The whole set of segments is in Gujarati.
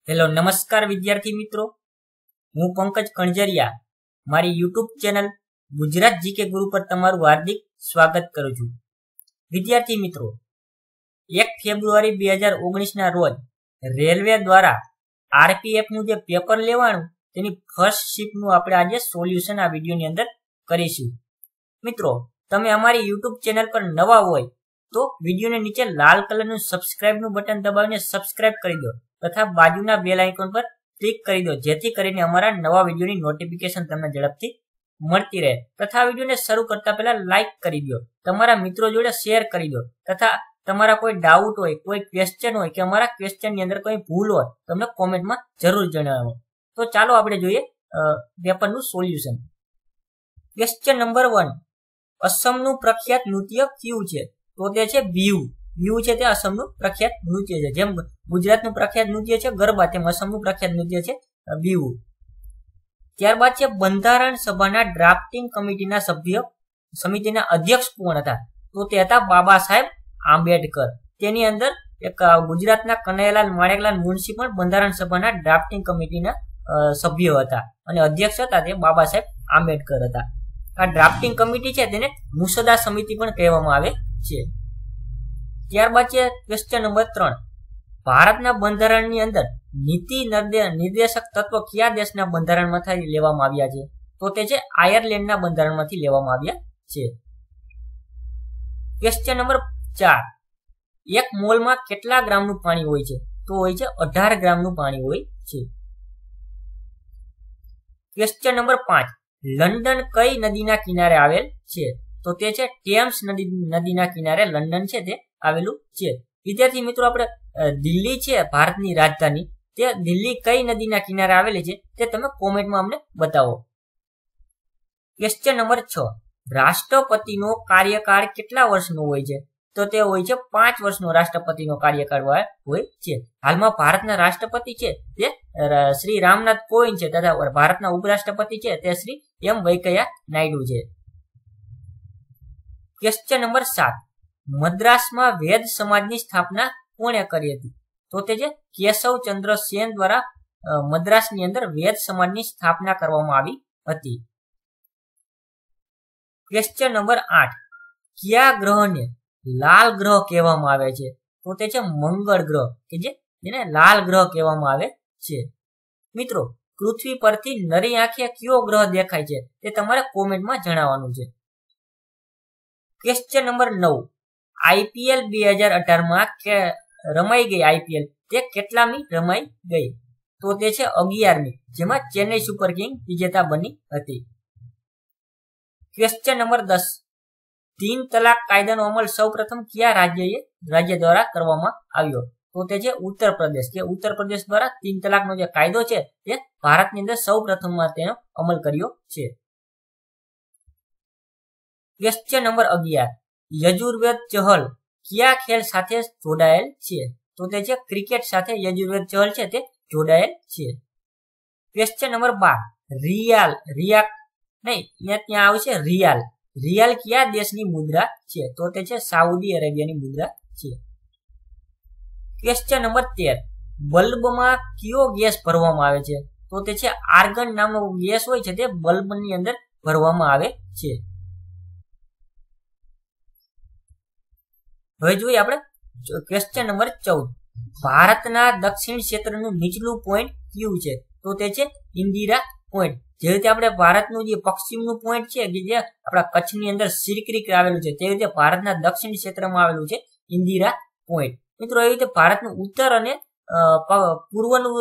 हेलो नमस्कार विद्यार्थी मित्रों, हूँ पंकज कणजरिया मारी यूट्यूब चैनल गुजरात जीके गुरु पर तमारू हार्दिक स्वागत करू छू। विद्यार्थी मित्रों, 1 फेब्रुआरी 2019 ना रोज रेलवे द्वारा आरपीएफ नु जे पेपर लेवानुं तेनी फर्स्ट शिफ्ट नु आपणे आजे सोल्यूशन आ विडियोनी अंदर करीशुं। मित्रों, तमे अमारी यूट्यूब चैनल पर नवा होय तो विडियोने नीचे लाल कलरનું સબસ્ક્રાઇબ નું બટન દબાવીને સબસ્ક્રાઇબ કરી દો તથા બાજુના બેલ આઇકોન પર ક્લિક કરી દો જેથી કરીને અમારા નવા વિડિયોની નોટિફિકેશન તમને ઝડપથી મળતી રહે તથા વિડિયોને શરૂ કરતા પહેલા લાઈક કરી દો, તમારા મિત્રો જોડે શેર કરી દો તથા તમારા કોઈ ડાઉટ હોય, કોઈ ક્વેશ્ચન હોય કે અમારા ક્વેશ્ચનની અંદર કોઈ ભૂલ હોય તમને કોમેન્ટમાં જરૂર જણાવો। તો ચાલો આપણે જોઈએ પેપરનું સોલ્યુશન। ક્વેશ્ચન નંબર 1, અસમનું પ્રખ્યાત નૃત્ય કયું છે? तो ते छे बिहू। बिहू छे ते असमનું પ્રખ્યાત નૃત્ય છે। જેમ ગુજરાતનું પ્રખ્યાત નૃત્ય છે ગરબા, તેમ અસમનું પ્રખ્યાત નૃત્ય છે बिहू। ત્યારબાદ છે બંધારણ સભાના ડ્રાફ્ટિંગ કમિટીના સમિતિના અધ્યક્ષ કોણ હતા? તો તે હતા બાબા સાહેબ આંબેડકર। તેની અંદર એક ગુજરાતના કનૈયાલાલ માણેકલાલ મુનશી પણ બંધારણ સભાના ડ્રાફ્ટિંગ કમિટીના સભ્યો હતા અને અધ્યક્ષ હતા તે બાબા સાહેબ આંબેડકર હતા। આ ડ્રાફ્ટિંગ કમિટી છે તેને મુસદ્દા સમિતિ પણ કહેવામાં આવે છે। ત્યારબાદ છે ક્વેશ્ચન નંબર 3, ભારતના બંધારણની અંદર નીતિ નિર્દેશક તત્વ કયા દેશના બંધારણમાંથી લેવામાં આવ્યા છે? તો તે છે આયર્લેન્ડના બંધારણમાંથી લેવામાં આવ્યા છે। ક્વેશ્ચન નંબર 4, એક મોલમાં કેટલા ગ્રામનું પાણી હોય છે? તો હોય છે 18 ગ્રામનું પાણી હોય છે। ક્વેશ્ચન નંબર 5, લંડન કઈ નદીના કિનારે આવેલ છે? તો તે છે ટેમ્સ નદીના કિનારે લંડન છે તે આવેલું છે। વિદ્યાર્થી મિત્રો, આપણે દિલ્હી છે ભારતની રાજધાની, તે દિલ્હી કઈ નદીના કિનારે આવેલી છે તે તમે કોમેન્ટમાં અમને બતાવો। ક્વેશ્ચન નંબર 6, રાષ્ટ્રપતિનો કાર્યકાળ કેટલા વર્ષનો હોય છે? તો તે હોય છે 5 વર્ષનો રાષ્ટ્રપતિનો કાર્યકાળ હોય છે। હાલમાં ભારતના રાષ્ટ્રપતિ છે તે શ્રી રામનાથ કોવિંદ છે તથા ભારતના ઉપરાષ્ટ્રપતિ છે તે શ્રી એમ વેંકૈયા નાયડુ છે। ક્વેશ્ચન નંબર 7, મદ્રાસમાં વેદ સમાજની સ્થાપના કોણે કરી હતી? તો તે છે કેશવચંદ્ર સેન દ્વારા મદ્રાસની અંદર વેદ સમાજની સ્થાપના કરવામાં આવી હતી। ક્વેશ્ચન નંબર 8, કયા ગ્રહને લાલ ગ્રહ કહેવામાં આવે છે? તો તે છે મંગળ ગ્રહ, કે જેને લાલ ગ્રહ કહેવામાં આવે છે। મિત્રો, પૃથ્વી પરથી નરી આંખે કયો ગ્રહ દેખાય છે તે તમારે કોમેન્ટમાં જણાવવાનું છે। ક્વેશ્ચન નંબર 9, આઈપીએલ 2018 માં રમાઈ ગઈ આઈપીએલ તે કેટલામી રમાઈ ગઈ? તો તે છે 11મી, જેમાં ચેન્નઈ સુપર કિંગ વિજેતા બની હતી। ક્વેશ્ચન નંબર 10, 3 તલાક કાયદાનો અમલ સૌપ્રથમ કયા રાજ્ય દ્વારા કરવામાં આવ્યો? તો તે છે ઉત્તર પ્રદેશ, કે ઉત્તર પ્રદેશ દ્વારા 3 તલાકનો જે કાયદો છે તે ભારતની અંદર સૌપ્રથમમાં તેનો અમલ કર્યો છે। ક્વેશ્ચન નંબર 11, યજુર્વેદ ચહલ કયા ખેલ સાથે જોડાયેલ છે? તો તે છે ક્રિકેટ સાથે યજુર્વેદ ચહલ છે તે જોડાયેલ છે। ક્વેશ્ચન નંબર 12, ત્યાં આવશે રિયાલ કયા દેશની મુદ્રા છે? તો તે છે સાઉદી અરેબિયાની મુદ્રા છે। ક્વેશ્ચન નંબર 13, બલ્બમાં કયો ગેસ ભરવામાં આવે છે? તો તે છે આર્ગન નામનો ગેસ હોય છે તે બલ્બની અંદર ભરવામાં આવે છે। હવે જોઈએ આપણે ક્વેશ્ચન નંબર 14, ભારતના દક્ષિણ ક્ષેત્રનું નીચલું પોઈન્ટ કયું છે? તો તે છે ઇન્દિરા પોઈન્ટ। જે રીતે આપણે ભારતનું જે પશ્ચિમનું પોઈન્ટ છે કે જે આપણા કચ્છની અંદર સિરક્રીક આવેલું છે, તે રીતે ભારતના દક્ષિણ ક્ષેત્રમાં આવેલું છે ઇન્દિરા પોઈન્ટ। મિત્રો, એવી રીતે ભારતનું ઉત્તર અને પૂર્વનું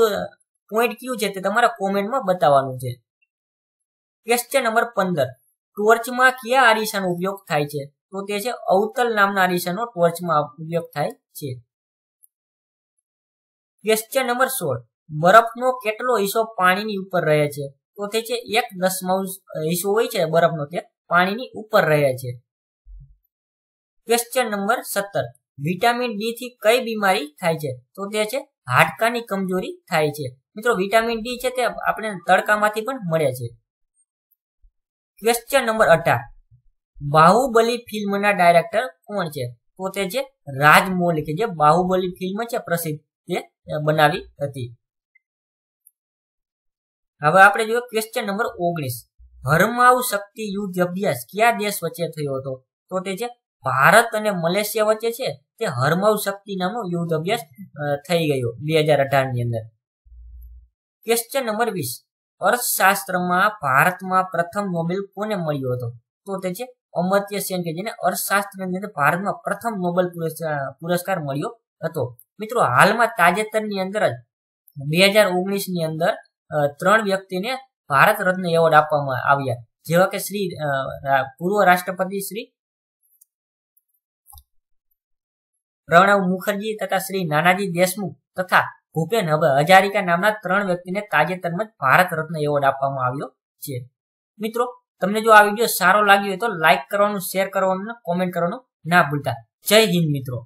પોઈન્ટ કયું છે તે તમારા કોમેન્ટમાં બતાવવાનું છે। ક્વેશ્ચન નંબર 15, ટોર્ચમાં કયા અરીસાનો ઉપયોગ થાય છે? તો તે છે અવતલ નામના અરીસાનો ટોર્ચમાં ઉપયોગ થાય છે। ક્વેશ્ચન નંબર 16, બરફનો કેટલો હિસ્સો પાણીની ઉપર રહે છે? તો તે છે 1/10 હિસ્સો હોય છે બરફનો તે પાણીની ઉપર રહે છે। ક્વેશ્ચન નંબર 17, વિટામિન ડી થી કઈ બીમારી થાય છે? તો તે છે હાડકાની કમજોરી થાય છે। મિત્રો, વિટામિન ડી છે તે આપણે તડકામાંથી પણ મળે છે। ક્વેશ્ચન નંબર 18, બાહુબલી ફિલ્મના ડાયરેક્ટર કોણ છે? તો તે છે રાજમૌલી, કે જે બાહુબલી ફિલ્મ છે પ્રસિદ્ધ તે બનાવી હતી। હવે આપણે જોઈએ ક્વેશ્ચન નંબર 19. હરમાઉ શક્તિ યુદ્ધ અભ્યાસ કયા દેશ વચ્ચે થયો હતો? તો તે છે ભારત અને મલેશિયા વચ્ચે છે તે હરમાઉ શક્તિ નામનો યુદ્ધ અભ્યાસ થઈ ગયો 2018 ની અંદર. Question number 20. અર્થશાસ્ત્રમાં ભારતમાં પ્રથમ નોબેલ કોને મળ્યો હતો? તો તે છે અમર્ત્ય સેન, કે જેને અર્થશાસ્ત્રની અંદર ભારતમાં પ્રથમ નોબેલ પુરસ્કાર મળ્યો હતો. મિત્રો, હાલમાં તાજેતરની અંદર જ 2019 ની અંદર 3 વ્યક્તિને ભારત રત્ન એવોર્ડ આપવામાં આવ્યા, જેવા કે શ્રી પૂર્વ રાષ્ટ્રપતિ શ્રી પ્રણવ મુખર્જી તથા શ્રી નાનાજી દેશમુખ તથા ભૂપેન હજારિકા નામના 3 વ્યક્તિને તાજેતરમાં જ ભારત રત્ન એવોર્ડ આપવામાં આવ્યો છે. મિત્રો, તમને જો આ વિડીયો સારો લાગ્યો હોય તો લાઈક કરવાનું, શેર કરવાનું, કોમેન્ટ કરવાનું ના ભૂલતા. જય હિન્દ મિત્રો.